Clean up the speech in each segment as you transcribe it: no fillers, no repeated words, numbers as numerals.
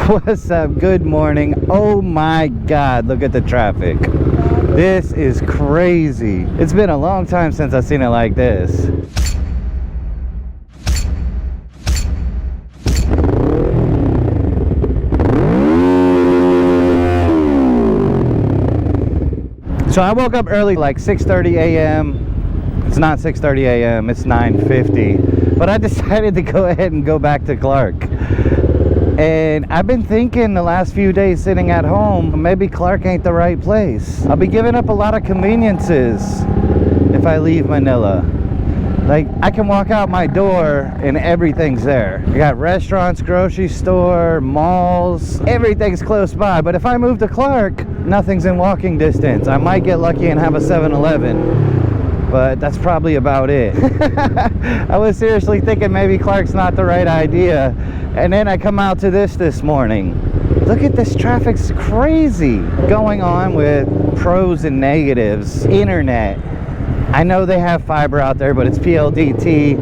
What's up? Good morning. Oh my god, look at the traffic. This is crazy. It's been a long time since I've seen it like this. So I woke up early, like 6:30 a.m. It's not 6:30 a.m. It's 9:50. But I decided to go ahead and go back to Clark. And I've been thinking the last few days sitting at home, maybe Clark ain't the right place. I'll be giving up a lot of conveniences if I leave Manila. Like, I can walk out my door and everything's there. I got restaurants, grocery store, malls, everything's close by. But if I move to Clark, nothing's in walking distance. I might get lucky and have a 7-Eleven, but that's probably about it. I was seriously thinking maybe Clark's not the right idea. And then I come out to this morning. Look at this, traffic's crazy going on with pros and negatives. Internet. I know they have fiber out there, but it's PLDT.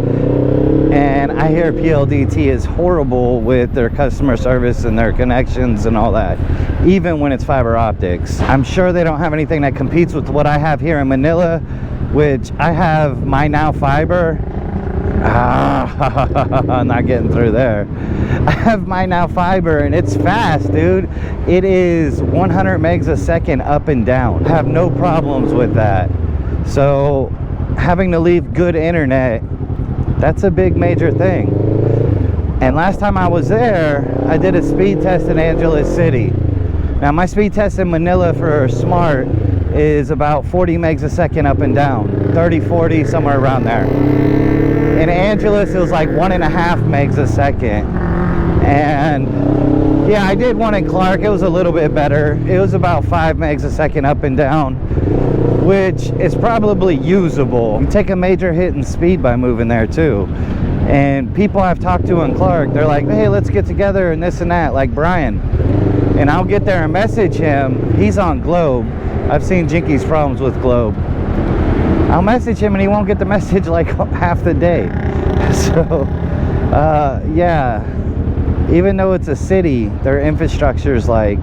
And I hear PLDT is horrible with their customer service and their connections and all that, even when it's fiber optics. I'm sure they don't have anything that competes with what I have here in Manila, which I have my Now Fiber. I'm not getting through there. I have my Now Fiber and it's fast, dude. It is 100 megs a second up and down. I have no problems with that. So having to leave good internet, that's a big major thing. And last time I was there, I did a speed test in Angeles City. Now my speed test in Manila for Smart is about 40 megs a second up and down, 30, 40, somewhere around there. In Angeles, it was like 1.5 megs a second. And yeah, I did one in Clark. It was a little bit better. It was about 5 megs a second up and down, which is probably usable. You take a major hit in speed by moving there too. And people I've talked to in Clark, they're like, hey, let's get together and this and that, like Brian. And I'll get there and message him. He's on Globe. I've seen Jinky's problems with Globe. I'll message him and he won't get the message like half the day. So yeah, even though it's a city, their infrastructure is like,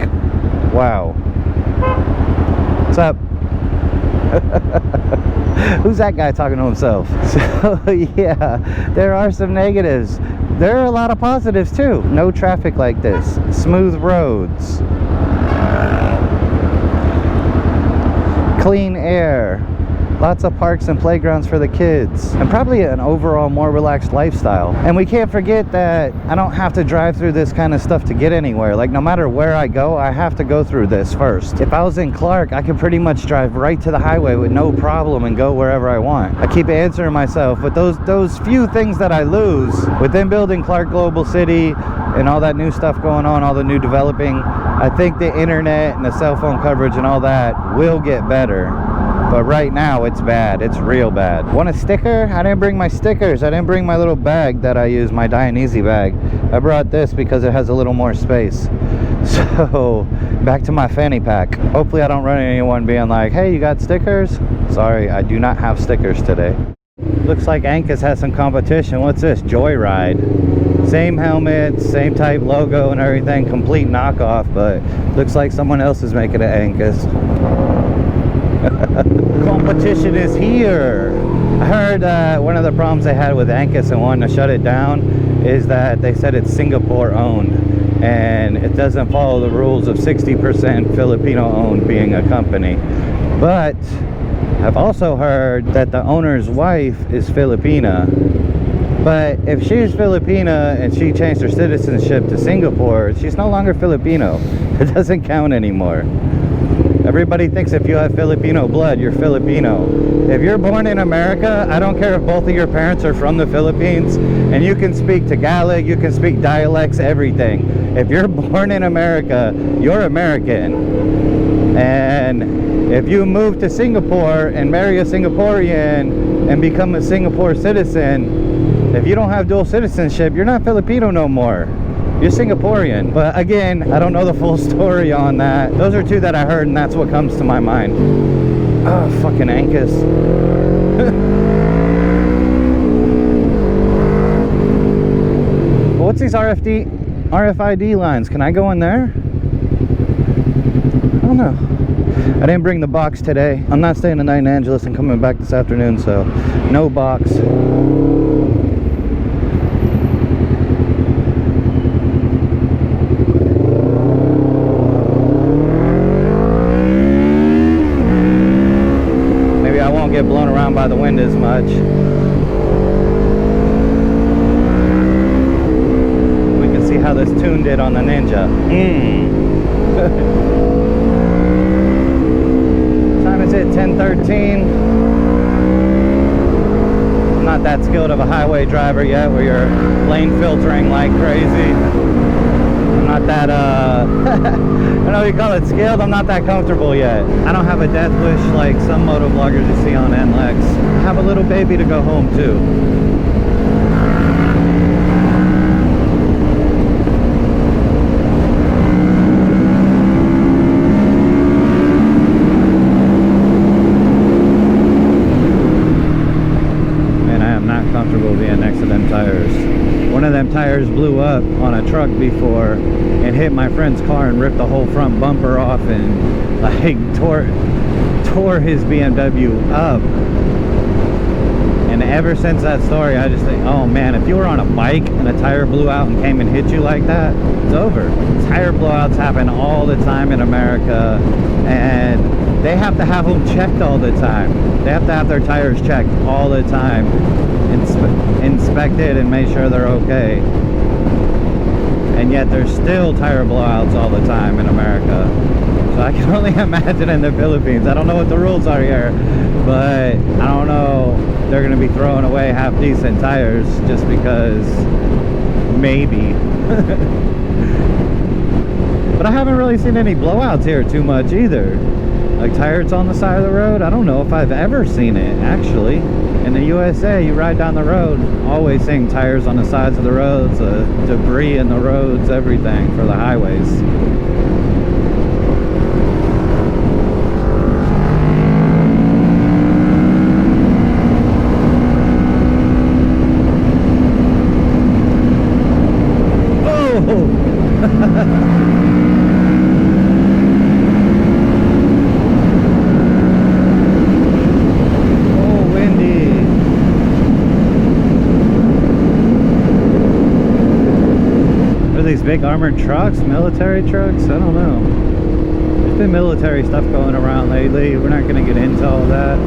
wow. What's up? Who's that guy talking to himself? So yeah, there are some negatives. There are a lot of positives too. No traffic like this, smooth roads, clean air, lots of parks and playgrounds for the kids, and probably an overall more relaxed lifestyle. And we can't forget that I don't have to drive through this kind of stuff to get anywhere. Like, no matter where I go, I have to go through this first. If I was in Clark, I could pretty much drive right to the highway with no problem and go wherever I want. I keep answering myself, but those few things that I lose within building Clark Global City and all that new stuff going on, all the new developing, I think the internet and the cell phone coverage and all that will get better. But right now it's bad. It's real bad. Want a sticker? I didn't bring my stickers. I didn't bring my little bag that I use, my Dionysi bag. I brought this because it has a little more space. So back to my fanny pack. Hopefully I don't run into anyone being like, hey, you got stickers? Sorry, I do not have stickers today. Looks like Angkas has some competition. What's this? Joyride. Same helmet, same type logo and everything, complete knockoff, but looks like someone else is making an Angkas. Competition is here. I heard one of the problems they had with Angkas and wanting to shut it down is that they said it's Singapore owned and it doesn't follow the rules of 60% Filipino owned being a company. But I've also heard that the owner's wife is Filipina. But if she's Filipina and she changed her citizenship to Singapore, she's no longer Filipino. It doesn't count anymore. Everybody thinks if you have Filipino blood, you're Filipino. If you're born in America, I don't care if both of your parents are from the Philippines, and you can speak Tagalog, you can speak dialects, everything. If you're born in America, you're American. And if you move to Singapore and marry a Singaporean and become a Singapore citizen, if you don't have dual citizenship, you're not Filipino no more. You're Singaporean. But again, I don't know the full story on that. Those are two that I heard and that's what comes to my mind. Oh, fucking Angkas. What's these RFD RFID lines. Can I go in there? I don't know. I didn't bring the box today. I'm not staying the night in Angeles and coming back this afternoon, so no box. Maybe I won't get blown around by the wind as much. We can see how this tuned it on the Ninja. At 10:13. I'm not that skilled of a highway driver yet where you're lane filtering like crazy. I'm not that I don't know if you call it skilled. I'm not that comfortable yet. I don't have a death wish like some motovloggers you see on NLEX. I have a little baby to go home to. Being next to them tires. One of them tires blew up on a truck before and hit my friend's car and ripped the whole front bumper off and like tore his BMW up. And ever since that story, I just think, oh man, if you were on a bike and a tire blew out and came and hit you like that, it's over. Tire blowouts happen all the time in America, and they have to have them checked all the time. They have to have their tires checked all the time, inspected and make sure they're okay. And yet there's still tire blowouts all the time in America. So I can only imagine in the Philippines. I don't know what the rules are here, but I don't know, they're going to be throwing away half decent tires just because maybe. But I haven't really seen any blowouts here too much either. Like tires on the side of the road, I don't know if I've ever seen it actually. In the USA, you ride down the road, always seeing tires on the sides of the roads, debris in the roads, everything for the highways. Big armored trucks, military trucks, I don't know. There's been military stuff going around lately. We're not going to get into all that.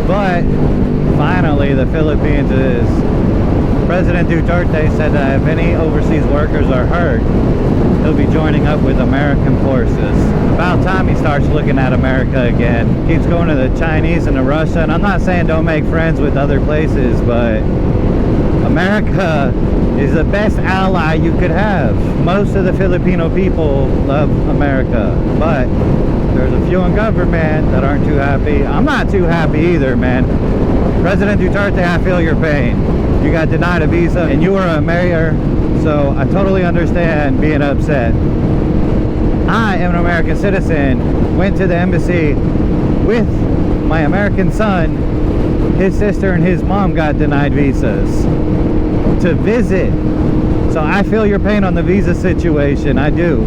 But finally the Philippines is, President Duterte said that if any overseas workers are hurt, he'll be joining up with American forces. About time he starts looking at America again. Keeps going to the Chinese and to Russia, and I'm not saying don't make friends with other places, but America is the best ally you could have. Most of the Filipino people love America, but there's a few in government that aren't too happy. I'm not too happy either, man. President Duterte, I feel your pain. You got denied a visa and you were a mayor, so I totally understand being upset. I am an American citizen, went to the embassy with my American son. His sister and his mom got denied visas to visit. So I feel your pain on the visa situation. I do,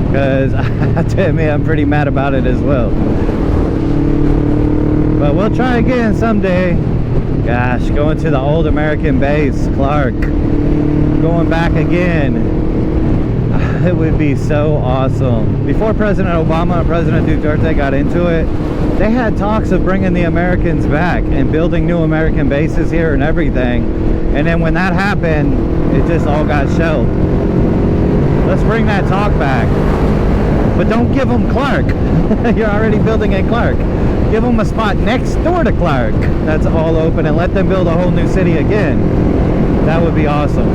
because I tell me I'm pretty mad about it as well. But we'll try again someday. Gosh, going to the old American base, Clark, going back again. It would be so awesome. Before President Obama and President Duterte got into it, they had talks of bringing the Americans back and building new American bases here and everything. And then when that happened, it just all got shelved. Let's bring that talk back. But don't give them Clark. You're already building in Clark. Give them a spot next door to Clark that's all open and let them build a whole new city again. That would be awesome.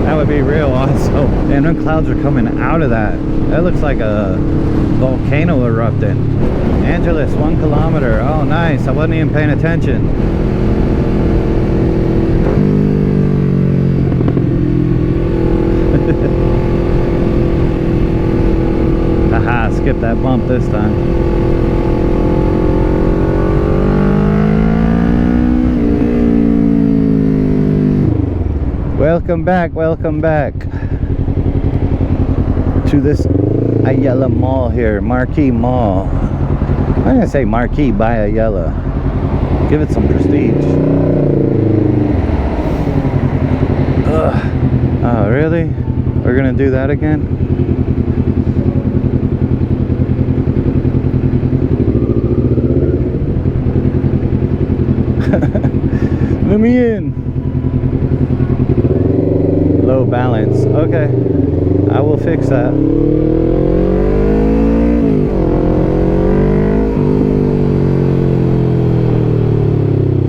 That would be real awesome. And them clouds are coming out of that. That looks like a volcano erupting. Angeles, 1 kilometer. Oh, nice. I wasn't even paying attention. Haha, skip that bump this time. Welcome back to this Ayala Mall here, Marquee Mall. I'm gonna say Marquee by Ayala. Give it some prestige. Ugh. Oh, really? We're gonna do that again? Let me in. Low balance. Okay, I will fix that.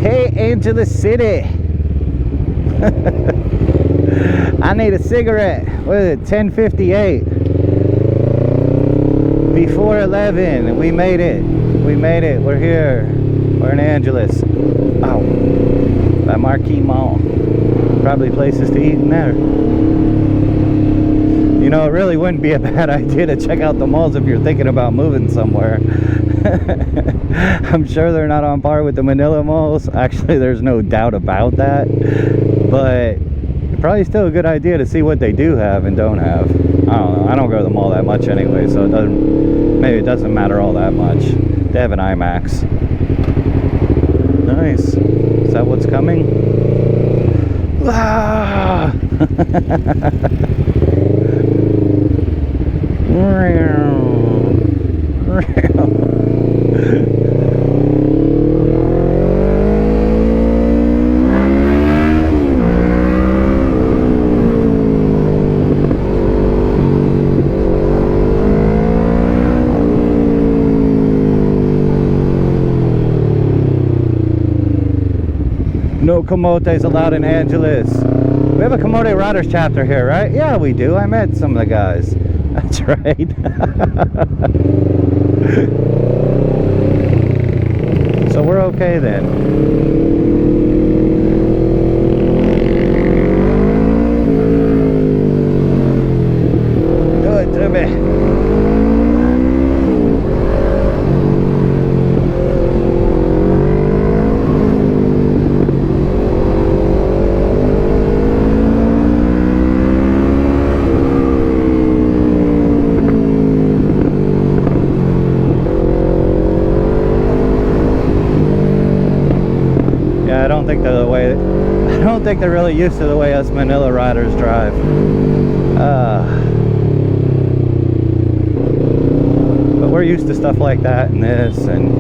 Hey, Angeles City. I need a cigarette. What is it? 10:58. Before 11. We made it. We made it. We're here. We're in Angeles. Oh, by Marquee Mall. Probably places to eat in there. You know, it really wouldn't be a bad idea to check out the malls if you're thinking about moving somewhere. I'm sure they're not on par with the Manila malls. Actually, there's no doubt about that. But probably still a good idea to see what they do have and don't have. I don't know. I don't go to the mall that much anyway, so it doesn't. Maybe it doesn't matter all that much. They have an IMAX. Nice. Is that what's coming? Ah! No camotes allowed in Angeles. We have a Camote Riders chapter here, right? Yeah, we do. I met some of the guys. That's right. So we're okay then. Do it to me. I don't think they're really used to the way us Manila riders drive. But we're used to stuff like that and this and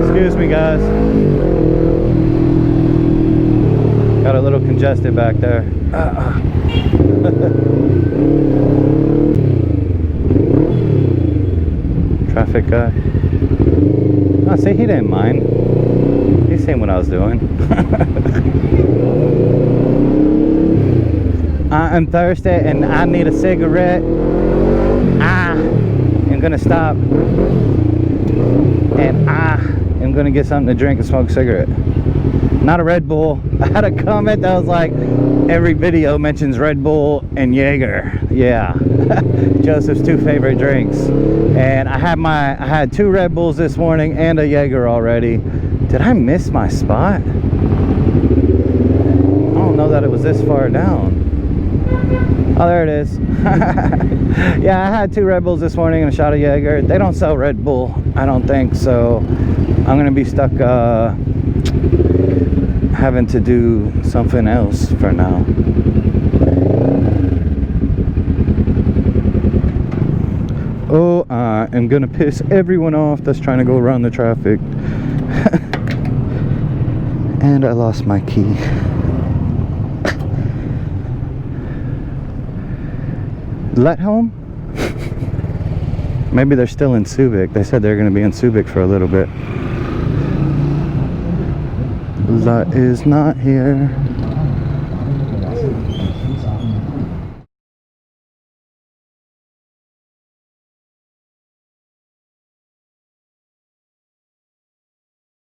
excuse me guys, got a little congested back there. Traffic guy. Oh, see, he didn't mind. He's seen what I was doing. I'm thirsty and I need a cigarette. I'm gonna stop and I'm gonna get something to drink and smoke a cigarette. Not a Red Bull. I had a comment that was like, every video mentions Red Bull and Jaeger. Yeah. Joseph's two favorite drinks. And I had 2 Red Bulls this morning and a Jaeger already. Did I miss my spot? I don't know that it was this far down. Oh, there it is. Yeah, I had 2 Red Bulls this morning and a shot of Jaeger. They don't sell Red Bull, I don't think, so I'm gonna be stuck having to do something else for now. Oh, I am gonna piss everyone off that's trying to go around the traffic. And I lost my key. Let home? Maybe they're still in Subic. They said they're going to be in Subic for a little bit. Lut is not here.